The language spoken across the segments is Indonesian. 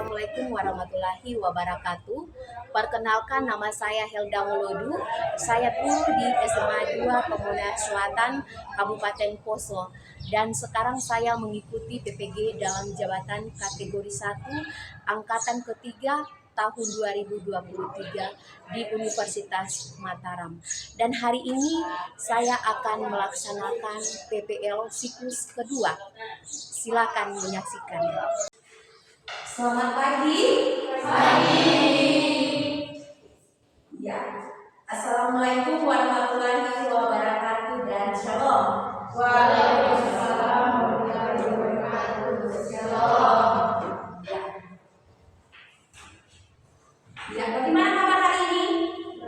Assalamualaikum warahmatullahi wabarakatuh. Perkenalkan, nama saya Helda Molodu. Saya guru di SMA 2 Pemuda Selatan, Kabupaten Poso. Dan sekarang saya mengikuti PPG dalam jabatan kategori 1 angkatan ketiga tahun 2023 di Universitas Mataram. Dan hari ini saya akan melaksanakan PPL siklus kedua. Silakan menyaksikan. Selamat pagi. Pagi. Ya. Assalamualaikum warahmatullahi wabarakatuh dan shalom. Waalaikumsalam warahmatullahi wabarakatuh. Shalom. Ya, bagaimana kabar hari ini?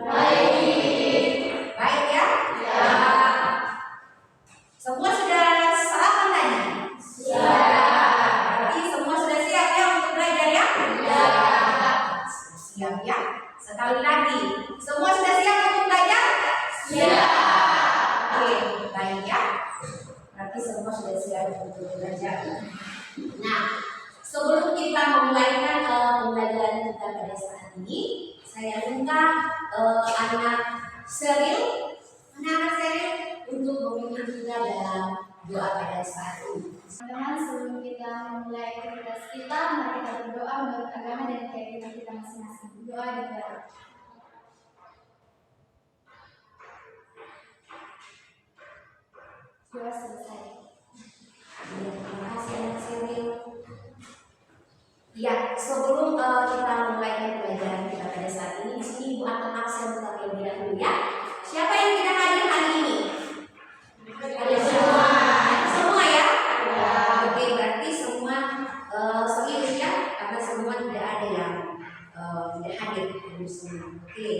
Baik. Baik ya? Ya. Semua sudah sarapan tadi? Sudah. Berarti semua sudah siap ya untuk belajar ya? Ya. Siap ya? Sekali lagi, semua sudah siap untuk belajar? Siap. Oke, baik ya. Berarti semua sudah siap untuk belajar. Nah, sebelum kita memulaikan pembelajaran kita pada saat ini, saya minta anak Seril, untuk memimpin kita dalam doa pada saat ini. Teman-teman, sebelum kita memulai aktivitas kita, mari kita berdoa menurut agama dan keyakinan kita masing-masing. Doa dimulai. Doa selesai. Terima kasih anak Seril. Ya, sebelum kita memulai pembelajaran kita pada saat ini, di sini Ibu akan absen terlebih dahulu ya. Siapa yang tidak hadir hari ini? Ada semua. Semua ya? Ya. Oke, berarti semua serius ya, karena semua tidak ada yang tidak hadir di sini. Oke,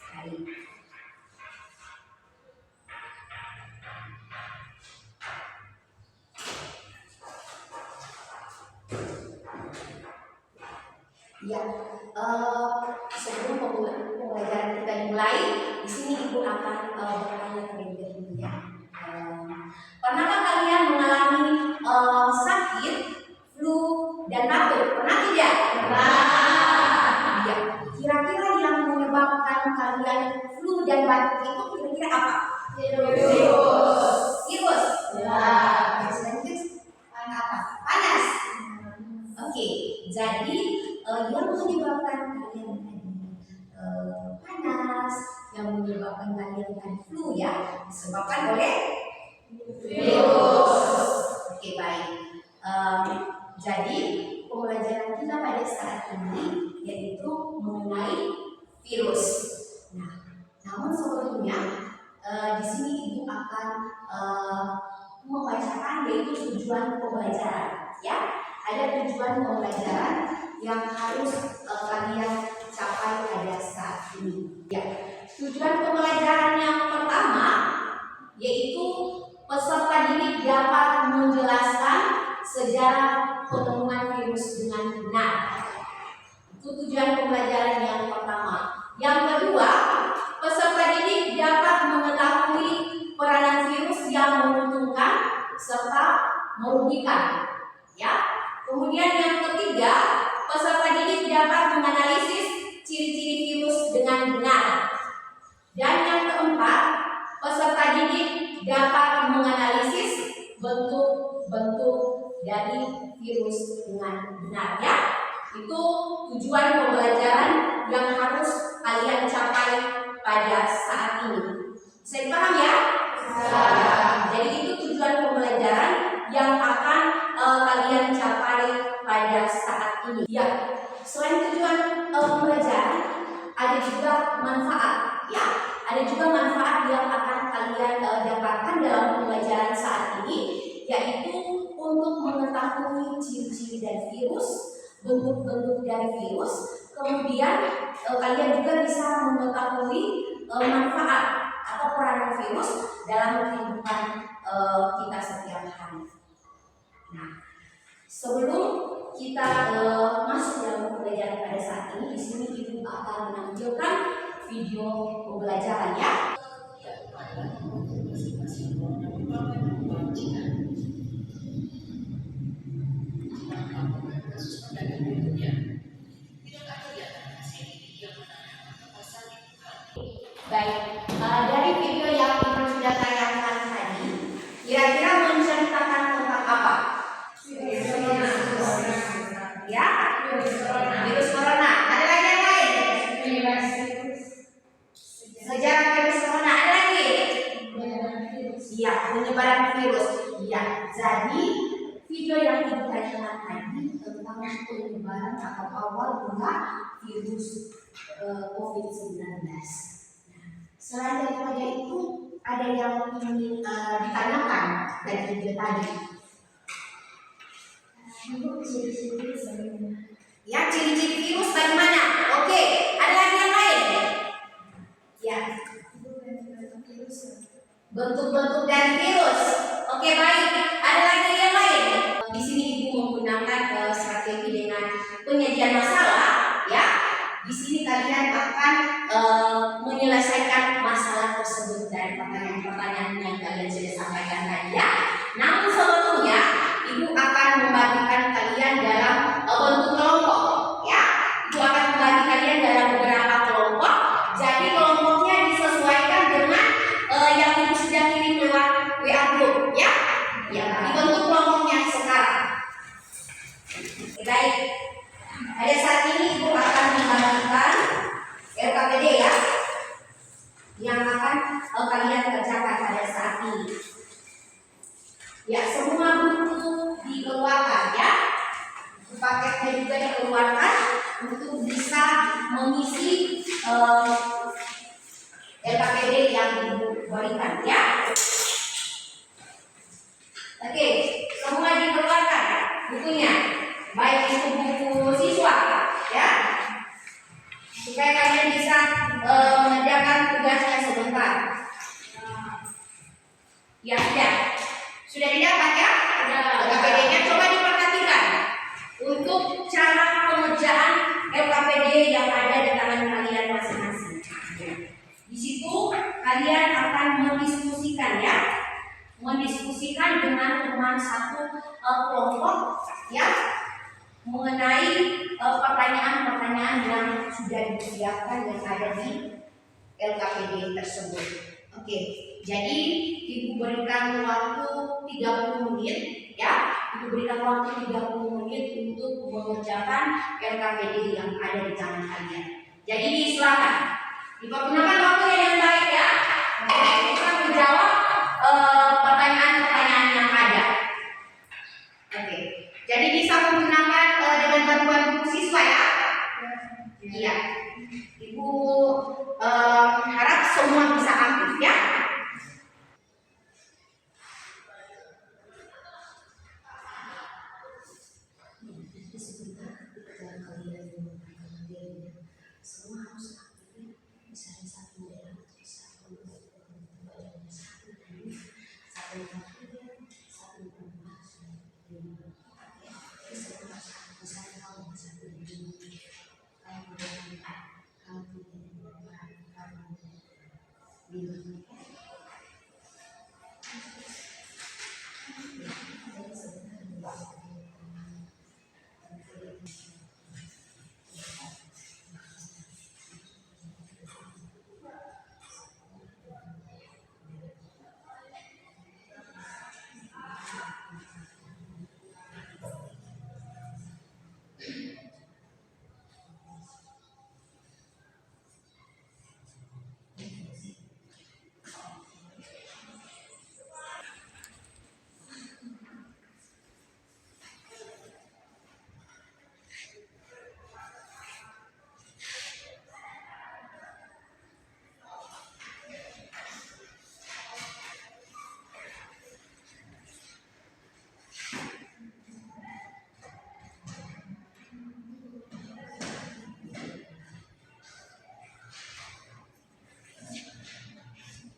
baik. Ya, sebelum pembelajaran kita dimulai, di sini Ibu akan bertanya terlebih dahulu ya. Pernahkah kalian mengalami sakit, flu, dan batuk? Pernah tidak? Pernah. Ya, kira-kira yang menyebabkan kalian flu dan batuk itu kira-kira apa? Virus. Virus. Ya. Apa? Panas. Oke, jadi yang menyebabkan kalian panas, yang menyebabkan kalian flu ya, disebabkan oleh virus. Oke, baik. Jadi pembelajaran kita pada saat ini yaitu mengenai virus. Nah, namun sebelumnya di sini Ibu akan membacakan yaitu tujuan pembelajaran ya. Ada tujuan pembelajaran yang harus kalian capai pada saat ini. Ya, tujuan pembelajaran yang pertama yaitu peserta didik dapat menjelaskan sejarah penemuan virus dengan benar. Itu tujuan pembelajaran yang pertama. Yang kedua, peserta didik dapat mengetahui peranan virus yang menguntungkan serta merugikan. Ya. Kemudian yang ketiga, peserta didik dapat menganalisis ciri-ciri virus dengan benar. Dan yang keempat, peserta didik dapat menganalisis bentuk-bentuk dari virus dengan benar ya. Itu tujuan pembelajaran yang harus kalian capai pada saat ini. Bisa dipaham ya? Jadi itu tujuan pembelajaran yang akan kalian capai pada saat ini. Ya, selain tujuan pembelajaran, ada juga manfaat. Ya, ada juga manfaat yang akan kalian dapatkan dalam pembelajaran saat ini, yaitu untuk mengetahui ciri-ciri dari virus, bentuk-bentuk dari virus. Kemudian kalian juga bisa mengetahui manfaat atau peranan virus dalam kehidupan kita setiap hari. Nah, sebelum kita masuk dalam pembelajaran pada saat ini, di sini Ibu akan menampilkan video pembelajaran ya. Kasus pada berikutnya. Baik, dari video yang Ibu sudah tayangkan tadi, kira-kira menceritakan tentang apa? Ya, virus corona. Ada lagi yang lain? Sejarah virus corona. Ada lagi? Iya, penyebaran virus. Iya, jadi video yang Ibu tayangkan tadi tentang penyebaran atau awal mula virus COVID-19. Selain daripada itu, ada yang ingin ditanyakan dari video tadi. Ya, ciri-ciri virus bagaimana? Oke, ada lagi yang lain? Ya, bentuk-bentuk dari virus. Oke, baik. Ada lagi yang lain? Di sini Ibu menggunakan strategi dengan penyajian masalah. Ya, di sini kalian akan menyelesaikan masalah tersebut dari pertanyaan-pertanyaan yang kalian sudah sampaikan tadi ya. Namun sebelumnya Ibu akan membagikan kalian dalam bentuk kelompok ya. Ibu akan membagi kalian dalam beberapa kelompok. Jadi kelompoknya disesuaikan dengan yang Ibu sudah kirim lewat WA group ya. Ya, dibentuk kelompoknya sekarang. Baik. Pada saat ini Ibu akan membagikan LKPD ya, yang akan kalian kerjakan pada saat ini. Ya, semua buku dikeluarkan ya. Paketnya juga dikeluarkan untuk bisa mengisi LKPD yang Ibu berikan ya. Oke, semua dikeluarkan bukunya, baik itu buku siswa ya, supaya kalian bisa mengerjakan tugasnya sebentar. Ya sudah didapat ya? LKPD-nya coba diperhatikan untuk cara pengerjaan LKPD yang ada di tangan kalian masing-masing. Di situ kalian akan mendiskusikan ya, mendiskusikan dengan teman satu kelompok ya, mengenai pertanyaan-pertanyaan yang sudah disiapkan yang ada di LKPD tersebut. Oke, jadi Ibu berikan waktu 30 menit ya. Ibu berikan waktu 30 menit untuk mengerjakan LKPD yang ada di tangan kalian. Jadi silakan dipergunakan waktu yang baik ya. Kita menjawab pertanyaan-pertanyaan yang ada. Oke, jadi bisa menggunakan dengan bantuan buku siswa ya. Iya. Ibu harap semua bisa aktif ya. Semua harus aktif. Misalnya satu daerah bisa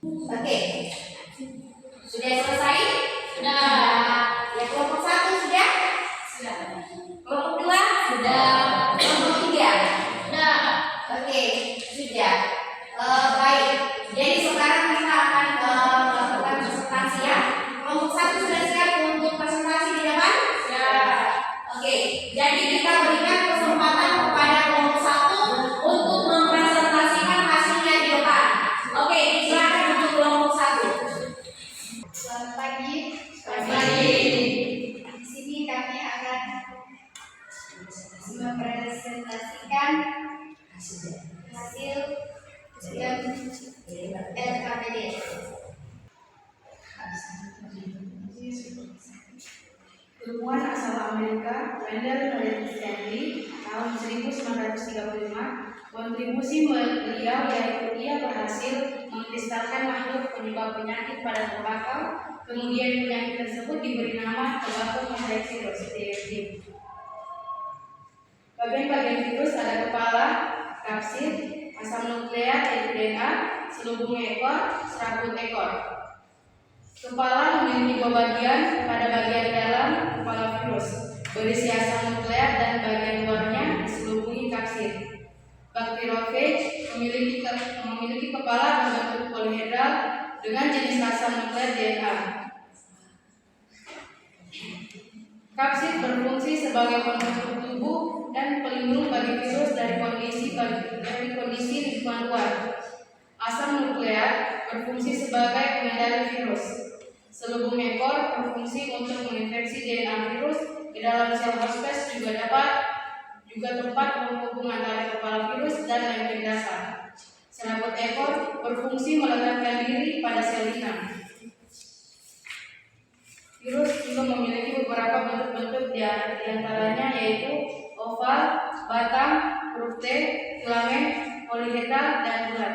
Oke, sudah selesai? Sudah. Ya, kelompok 1 sudah? Sudah. Kelompok 2? Sudah. Kelompok 3? Sudah. Oke, sudah. Baik. Jadi sekarang kita akan melakukan presentasi ya. Kelompok 1 sudah siap untuk presentasi di depan? Siap. Oke, jadi kita berikan kesempatan kepada kelompok 1 untuk mempresentasikan hasilnya di depan. jenis. Ilmuwan asal Amerika, Wendell Reddy Stanley, tahun 1935, kontribusi beliau yaitu ia berhasil mengkristalkan makhluk penyebab penyakit pada tembakau. Kemudian penyakit tersebut diberi nama tobacco mosaic virus (TMV). Bagian-bagian virus ada kepala, kapsid, asam nukleat yaitu DNA, selubung ekor, serabut ekor. Kepala memiliki dua bagian. Pada bagian dalam kepala virus berisi asam nukleat dan bagian luarnya diselubungi kapsid. Bacteriophage memiliki kepala berbentuk polihedral dengan jenis asam nukleat DNA. Kapsid berfungsi sebagai pembentuk tubuh dan pelindung bagi virus dari kondisi lingkungan luar. Asam nukleat berfungsi sebagai pengendali virus. Selubung ekor berfungsi untuk menginfeksi DNA virus di dalam sel hospes, juga tempat penghubung antara kepala virus dan lempeng dasar. Serabut ekor berfungsi meletakkan diri pada sel inang. Virus juga memiliki beberapa bentuk-bentuk di antaranya yaitu oval, batang, huruf T, filamen, polihedral, dan bulat.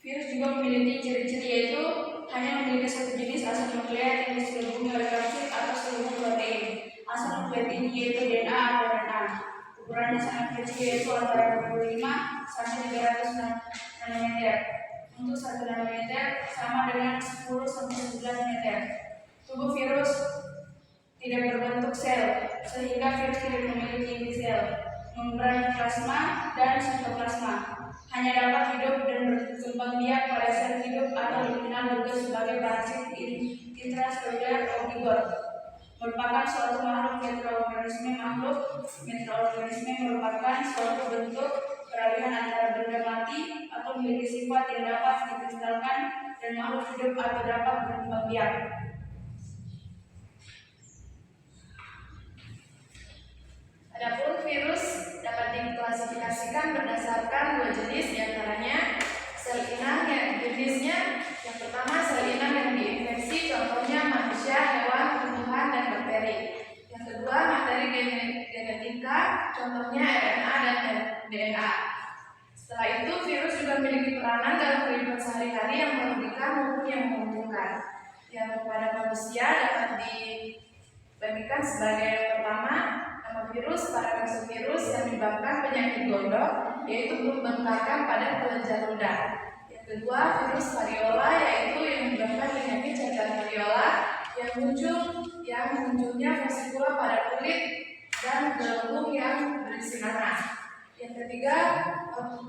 Virus juga memiliki ciri-ciri yaitu hanya memiliki satu jenis asam nukleat yang diselubungi oleh kapsid atau selubung protein. Asam nukleat ini yaitu DNA atau RNA. Ukurannya sangat kecil yaitu antara 25 sampai 300 nanometer. Untuk 1 nanometer sama dengan 10 sampai 11 meter. Tubuh virus tidak berbentuk sel, sehingga virus tidak memiliki inti sel, membran plasma, dan sitoplasma. Hanya dapat hidup dan berkembang biak pada sel hidup atau dikenal juga sebagai parasit intraseluler oncogot. Merupakan suatu makhluk mikroorganisme. Mikroorganisme merupakan suatu bentuk peralihan antara benda mati atau memiliki sifat yang dapat dikristalkan dan makhluk hidup atau dapat berkembang biak. Adapun virus dapat diklasifikasikan berdasarkan dua jenis, diantaranya sel inang yang jenisnya yang pertama sel inang yang diinfeksi, contohnya manusia, hewan, tumbuhan, dan bakteri. Yang kedua materi genetika, contohnya RNA dan DNA. Setelah itu virus juga memiliki peranan dalam kehidupan sehari-hari yang merugikan maupun yang menguntungkan. Yang pada manusia dapat dibagikan sebagai yang pertama virus, paravovirus yang menyebabkan penyakit gondok, yaitu pembengkakan pada kelenjar ludah. Yang kedua, virus variola, yaitu yang menyebabkan penyakit cacar variola yang munculnya vesicula pada kulit dan gelembung yang berisi nanah. Yang ketiga,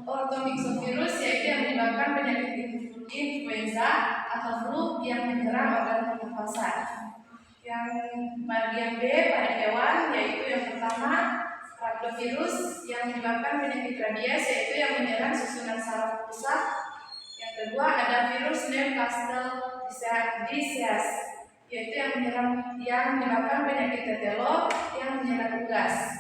ortomyxovirus, yaitu yang menyebabkan penyakit influenza atau flu yang menyerang organ pernafasan. Yang bagian B pada hewan, yaitu yang pertama rhabdovirus yang menyebabkan penyakit rabies, yaitu yang menyerang susunan saraf pusat. Yang kedua ada virus Newcastle disease, yaitu yang menyebabkan penyakit tetelo yang menyerang unggas.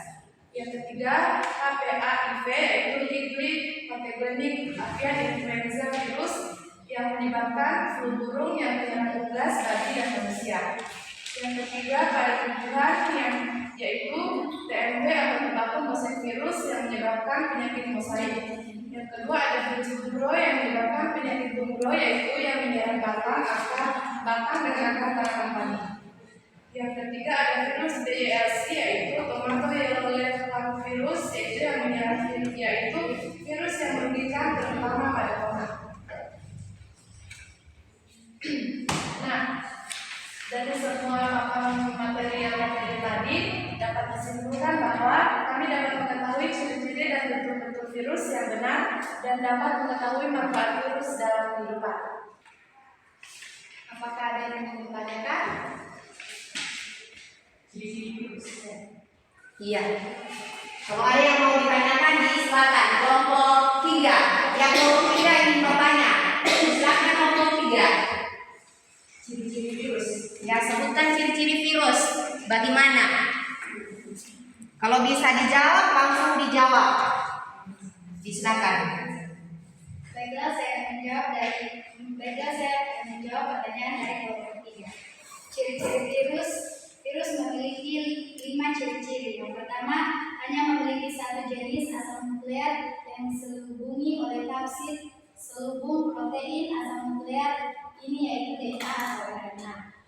Yang ketiga HPAIV, yaitu Higgly Pathogenic Avian Influenza virus yang menyebabkan flu burung yang menyerang unggas, babi, dan manusia. Yang ketiga pada tumbuhan yaitu TMV atau tobacco mosaic virus yang menyebabkan penyakit mosaik. Yang kedua ada virus bumbro yang menyebabkan penyakit bumbro, yaitu yang menyerang batang dengan akar kampanye. Yang ketiga ada virus DYLC, yaitu tomato yellow leaf virus, yaitu yang menyerang virus yang merugikan terutama pada tomat. Nah, dari semua materi yang tadi dapat disimpulkan bahwa kami dapat mengetahui ciri-ciri dan bentuk-bentuk virus yang benar dan dapat mengetahui manfaat virus dalam kehidupan. Apakah ada yang ingin ditanyakan? Iya. Kalau ada yang mau ditanyakan, silakan. Kelompok 3. Yang kelompok 3 ingin bertanya, silakan kelompok 3. Ciri-ciri virus. Ya, sebutkan ciri-ciri virus. Bagaimana? Kalau bisa dijawab, langsung dijawab. Silakan. Baiklah, saya akan menjawab pertanyaan dari kelompok 3. Ciri-ciri virus memiliki 5 ciri-ciri. Yang pertama, hanya memiliki satu jenis asam nukleat yang diselubungi oleh kapsid selubung protein asam nukleat ini, yaitu DNA atau RNA.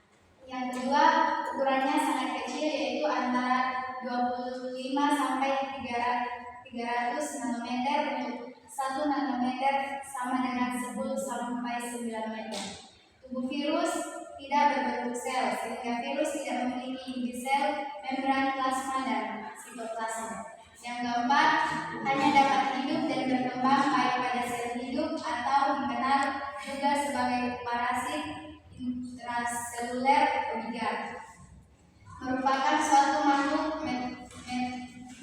Yang kedua, ukurannya sangat kecil, yaitu antara 25 sampai 300 nanometer, untuk 1 nanometer sama dengan 10 sampai 9 meter. Tubuh virus tidak berbentuk sel, sehingga virus tidak memiliki inti sel, membran plasma, dan sitoplasma. Yang keempat, hanya dapat hidup dan berkembang baik pada sel hidup atau dikenal juga sebagai parasit intraseluler obligat. Merupakan suatu makhluk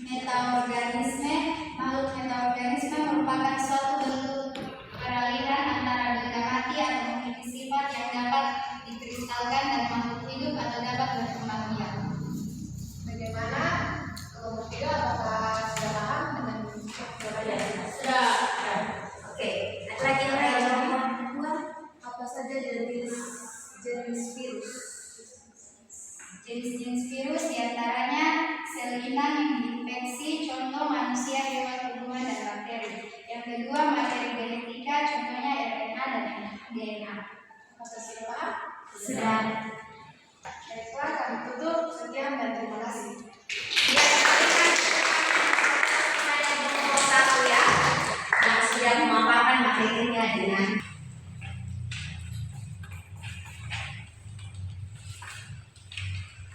metaorganisme. Makhluk metaorganisme merupakan suatu bentuk peralihan antara benda mati atau memiliki sifat yang dapat dikristalkan dan makhluk hidup atau dapat berkembang biak. Bagaimana kelompok 3, apakah sudah paham dengan jawabannya? Sudah. Oke, ada lagi yang nomor 2, apa saja jenis virus? Jenis-jenis virus diantaranya sel inang yang diinfeksi, contoh manusia, hewan, tumbuhan, dan bakteri. Yang kedua, materi genetika, contohnya RNA dan DNA. Apakah sudah paham? Sudah. Baiklah, kami tutup. Sekian dan terima kasih. Ada kelompok 1 ya, yang sudah memaparkan materinya dengan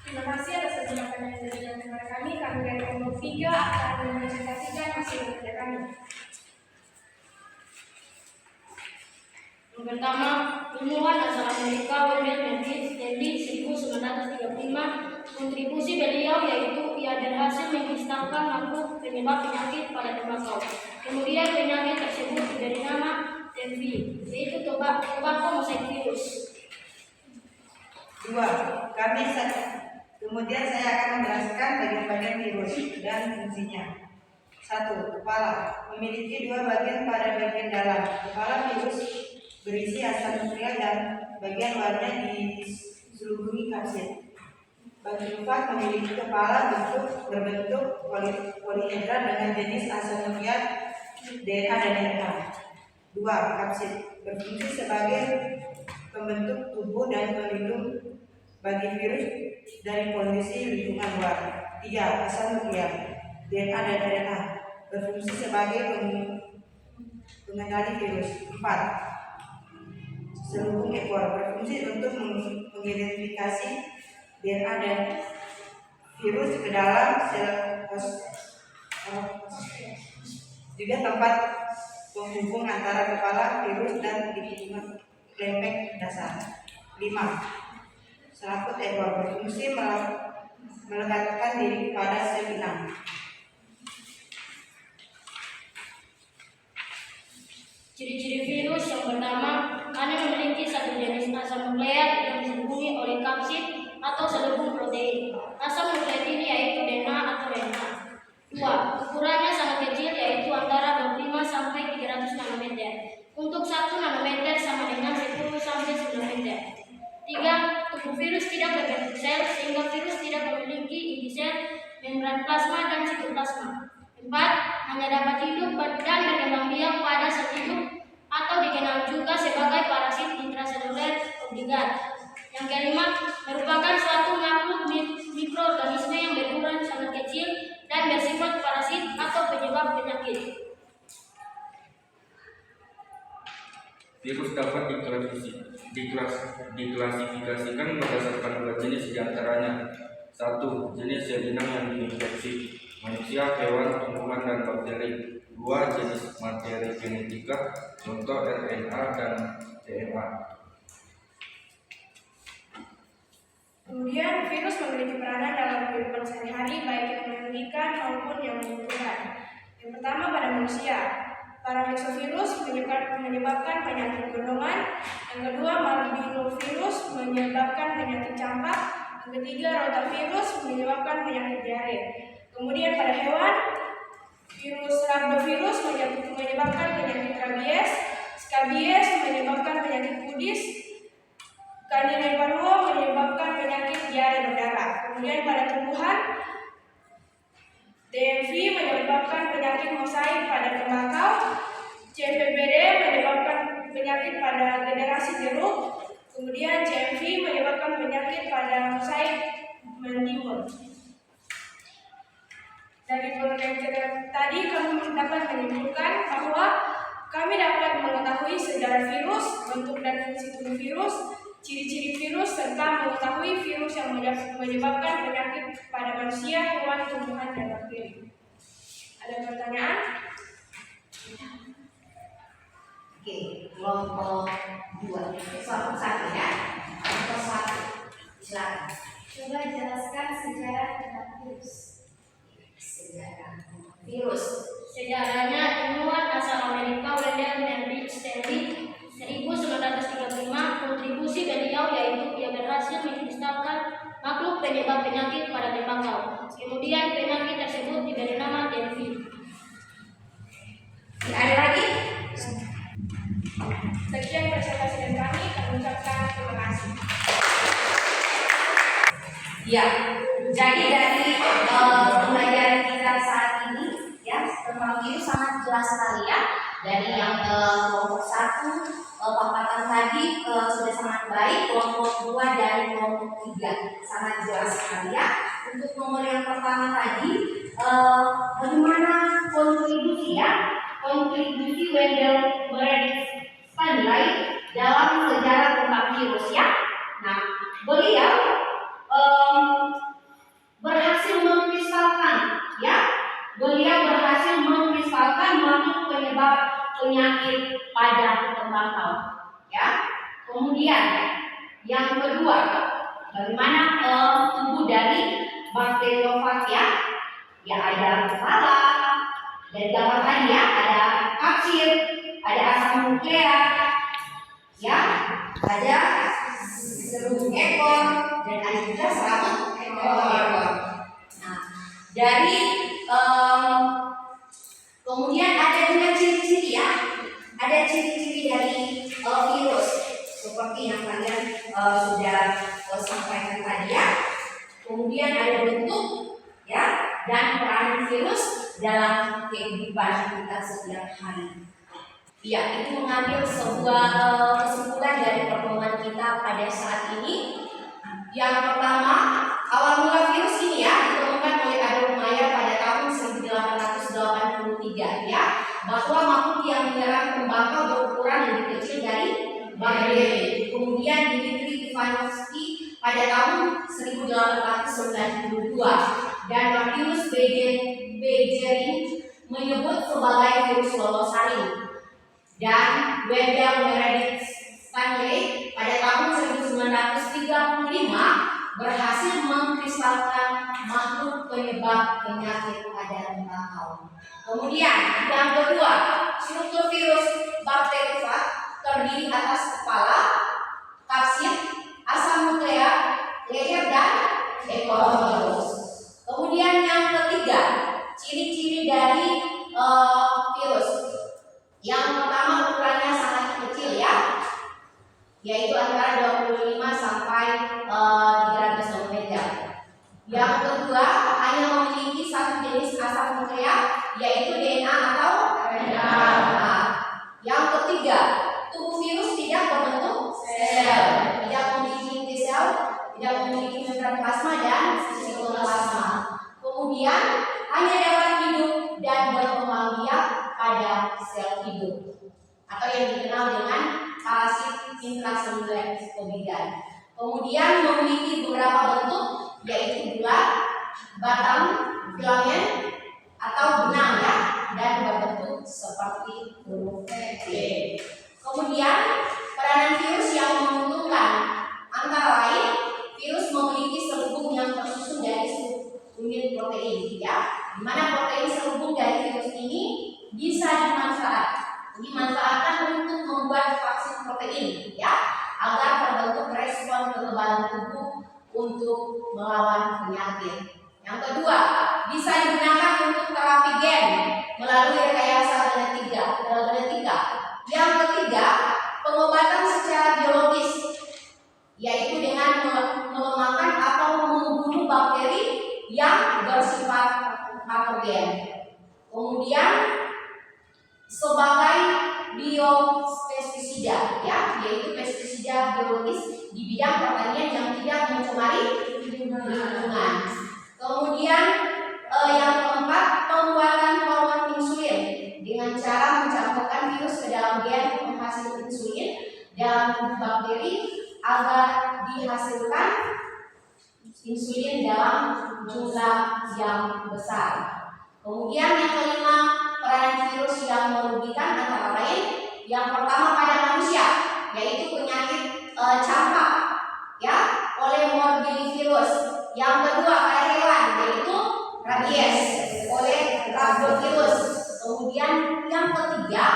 Terima kasih atas kesempatan yang diberikan kepada kami. Kami dari kelompok 3 akan mempresentasikan hasil kerja kami. Yang pertama, ilmuwan asal Amerika William Stanley 1935. Kontribusi beliau yaitu ia berhasil mengkristalkan makhluk penyebab penyakit pada tembakau. Kemudian penyakit tersebut diberi nama TB, yaitu tobacco mosaic virus. 2. Kemudian saya akan menjelaskan bagian-bagian virus dan fungsinya. 1. Kepala memiliki 2 bagian pada bagian dalam. Kepala virus berisi asam nukleat dan bagian luarnya diselubungi kapsid. Bakteri memiliki kepala berbentuk polihedral dengan jenis asam nukleat DNA dan RNA. 2. Kapsid berfungsi sebagai pembentuk tubuh dan pelindung bagi virus dari kondisi lingkungan luar. 3. Asam nukleat DNA dan RNA berfungsi sebagai pengendali virus. 4. Selubung ekor berfungsi untuk mengidentifikasi DNA dan virus ke dalam sel juga tempat penghubung antara kepala virus dan lingkungan lempeng dasar. 5. Selaput ekor berfungsi melekatkan diri pada sel inang. Ciri-ciri virus yang pertama, hanya memiliki satu jenis asam nukleat yang diselubungi oleh kapsid atau selubung protein. Asam nukleat ini yaitu DNA atau RNA. 2. Ukurannya sangat kecil, yaitu antara 25 sampai 300 nanometer. Untuk 1 nanometer sama dengan 10 sampai 9 meter. 3. Tubuh virus tidak berbentuk sel, sehingga virus tidak memiliki inti sel, membran plasma, dan sitoplasma. 4. Hanya dapat hidup dan berkembang biak pada sel hidup atau dikenal juga sebagai parasit intraseluler obligat. Yang kelima, merupakan suatu makhluk mikroorganisme yang berukuran sangat kecil dan bersifat parasit atau penyebab penyakit. Virus dapat diklasifikasikan berdasarkan 2 jenis diantaranya. 1. Jenis sel inang yang diinfeksi manusia, hewan, tumbuhan, dan bakteri. 2. Jenis materi genetika, contoh RNA dan DNA. Kemudian, virus memiliki peranan dalam kehidupan sehari-hari, baik yang memengerikan maupun yang menguntungkan. Yang pertama, pada manusia, paramyxovirus menyebabkan penyakit gondongan. Yang kedua, morbillovirus menyebabkan penyakit campak. Yang ketiga, rotavirus menyebabkan penyakit diare. Kemudian pada hewan, virus rhabdovirus menyebabkan penyakit rabies. rabies menyebabkan penyakit kudis, Candida menyebabkan penyakit diare berdarah. Kemudian pada tumbuhan, DMV menyebabkan penyakit mosaik pada tembakau, CVBD menyebabkan penyakit pada generasi jeruk, kemudian CMV menyebabkan penyakit pada mosaik mentimun. Dari penelitian tadi kami dapat menyimpulkan bahwa kami dapat mengetahui sejarah virus, bentuk dan fungsi tubuh virus, ciri-ciri virus, serta mengetahui virus yang menyebabkan penyakit pada manusia, hewan, tumbuhan, dan bakteri. Ada pertanyaan? Oke, kelompok 2. Kelompok 1 ya. Kelompok 1. Silakan. Coba jelaskan sejarah tentang virus. Sejarah virus. Sejarahnya ilmuwan asal Amerika Wendell Henry Stanley 1935. Kontribusi beliau yaitu ia berhasil mengkristalkan makhluk penyebab penyakit pada tembakau. Kemudian penyakit tersebut diberi nama DMV. Ada lagi? Sekian presentasi dari kami ucapkan terima kasih. Ya, jadi dari pembelajaran kita saat ini ya tentang virus sangat jelas sekali ya. Dari yang kelompok 1 paparan tadi sudah sangat baik, kelompok 2 dari kelompok 3 sangat jelas sekali ya. Untuk nomor yang pertama tadi bagaimana kontribusi Wendell Stanley dalam sejarah tentang virus ya. Nah, beliau berhasil mengkristalkan ya, makhluk penyebab penyakit pada tembakau ya. Kemudian yang kedua, bagaimana tubuh dari bakteriofag ya, ada kepala, dari gambar tadi ya, ada kapsir, ada asam nukleat ya, ada serabut ekor, dan ada juga serabut ekor. Nah, dari kemudian ada juga ciri-ciri ya, ada ciri-ciri dari virus seperti yang kalian sudah sampaikan tadi ya. Kemudian ada bentuk ya dan peran virus dalam kehidupan kita setiap hari. Ya, itu mengambil sebuah kesimpulan dari pertemuan kita pada saat ini. Yang pertama, awal mula virus ini ya ditemukan oleh Adolf Meyer pada tahun 1883 ya, bahwa makhluk yang menyerang tembakau berukuran lebih kecil dari bakteri. Kemudian Dimitri Ivanovsky pada tahun 1892 dan Martinus Beijering menyebut sebagai virus lolosaring. Dan Wendell Meredith Stanley pada tahun 1935 berhasil mengkristalkan makhluk penyebab penyakit pada tembakau. Kemudian yang kedua, struktur virus bakteriofag terdiri atas kepala, kapsir, asam nukleat, leher dan ekor virus. Kemudian yang ketiga, ciri-ciri dari virus. Yang pertama, ukurannya sangat kecil ya, yaitu antara 25 sampai 300 nanometer. Yang kedua, hanya memiliki satu jenis asam nukleat, yaitu DNA atau RNA. Yang ketiga, tubuh virus tidak berbentuk sel, tidak memiliki T sel, tidak memiliki membran plasma dan sitoplasma. Kemudian hanya dapat hidup dan berkembang biak pada sel hidup atau yang dikenal dengan parasit intraseluler hominida. Kemudian memiliki beberapa bentuk, yaitu bulat, batang, filamen atau benang ya, dan berbentuk seperti huruf V. Kemudian peranan virus yang menguntungkan antara lain, virus memiliki selubung yang tersusun dari unit protein ya, di mana protein selubung dari virus ini bisa dimanfaatkan untuk membuat vaksin protein ya, agar terbentuk respon kekebalan tubuh untuk melawan penyakit. Yang kedua, bisa digunakan untuk terapi gen melalui rekayasa genetika ketiga. Yang ketiga, pengobatan secara biologis, yaitu dengan melemahkan atau membunuh bakteri yang bersifat patogen. Kemudian sebagai biopestisida, ya, yaitu pestisida biologis di bidang pertanian yang tidak mencemari lingkungan. Kemudian yang keempat, pembuatan hormon insulin dengan cara mencampurkan virus ke dalam gen penghasil insulin dalam tubuh bakteri agar dihasilkan insulin dalam jumlah yang besar. Kemudian yang kelima, peranan virus yang merugikan antara lain yang pertama pada manusia, yaitu penyakit campak, ya, oleh morbillivirus. Yang kedua pada hewan, yaitu rabies oleh rhabdovirus. Kemudian yang ketiga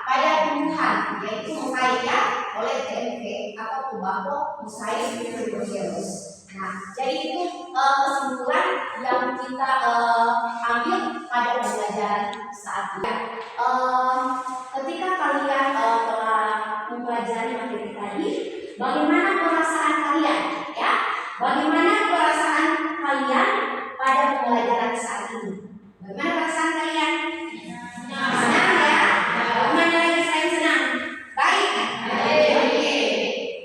pada tumbuhan, yaitu mosaik, ya, oleh TMV atau tobacco mosaic virus. Nah, jadi itu kesimpulan yang kita ambil pada pembelajaran saat ini. Ketika kalian telah mempelajari materi tadi, bagaimana perasaan kalian? Ya, bagaimana perasaan kalian pada pembelajaran saat ini? Bagaimana perasaan kalian? Senang, ya? Bagaimana lagi saya senang? Baik. Oke.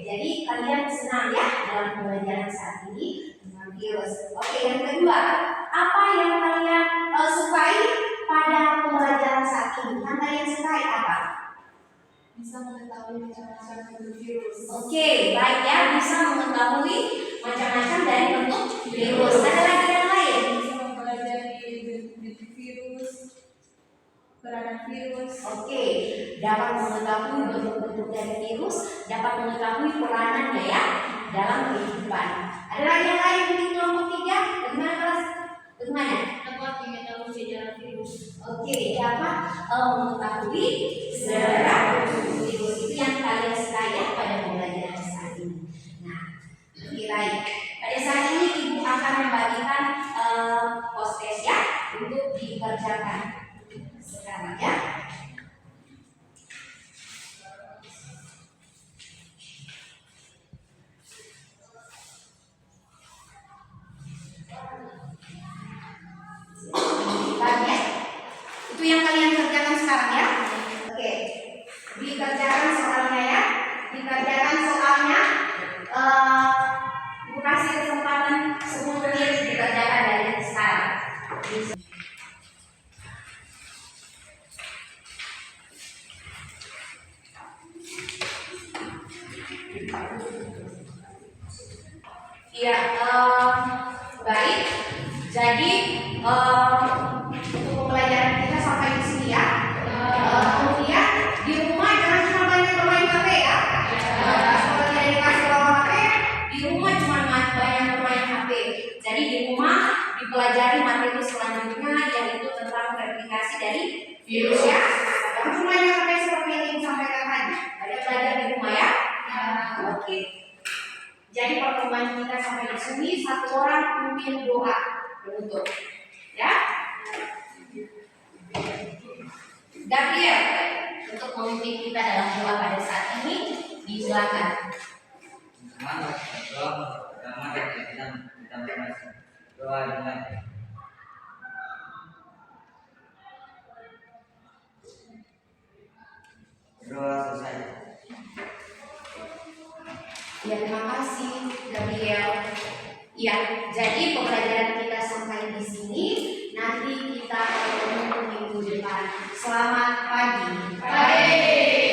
Jadi kalian senang, ya, dalam pembelajaran saat ini tentang virus. Oke, yang kedua, apa yang kalian sukai pada pembelajaran saat ini? Yang kalian sukai apa? Bisa mengetahui macam-macam virus. Oke, baik, ya, bisa mengetahui macam-macam dari bentuk virus. Ada lagi yang lain? Bisa mempelajari bentuk virus, peranan virus. Oke, dapat mengetahui bentuk-bentuk dari virus, dapat mengetahui peranannya, ya, dalam kehidupan. Ada lagi yang lain di kelompok 3? Bagaimana kelas? Bagaimana? Dapat mengetahui sejarah virus. Oke, dapat mengetahui sejarah virus. Itu yang kalian sukai, ya, pada pembelajaran saat ini. Nah, baik. Pada saat ini ibu akan membagikan post-test, ya, untuk dikerjakan sekarang, ya. Ya. Itu yang kalian kerjakan sekarang, ya. Oke, dikerjakan soalnya, ya. Dikerjakan soalnya. Ibu kasih kesempatan 10 menit dikerjakan dari sekarang. Iya, baik. Jadi untuk pembelajaran kita sampai di sini, ya. Kemudian di rumah jangan cuma banyak bermain HP, ya. Kalau tidak dikasih bawa HP, di rumah cuma banyak bermain HP. Jadi di rumah dipelajari materi selanjutnya, yaitu tentang replikasi dari virus, ya. Jangan cuma banyak HP seperti yang ibu sampaikan tadi. Ada belajar di rumah, ya. Oke. Jadi pertemuan kita sampai di sini, satu orang pimpin doa penutup, ya. Gabriel untuk memimpin kita dalam doa pada saat ini, disilakan. Doa dimulai. Doa selesai. Ya, terima kasih Gabriel. Ya, jadi pembelajaran kita sampai di sini. Nanti kita ketemu minggu depan. Selamat pagi. Baik.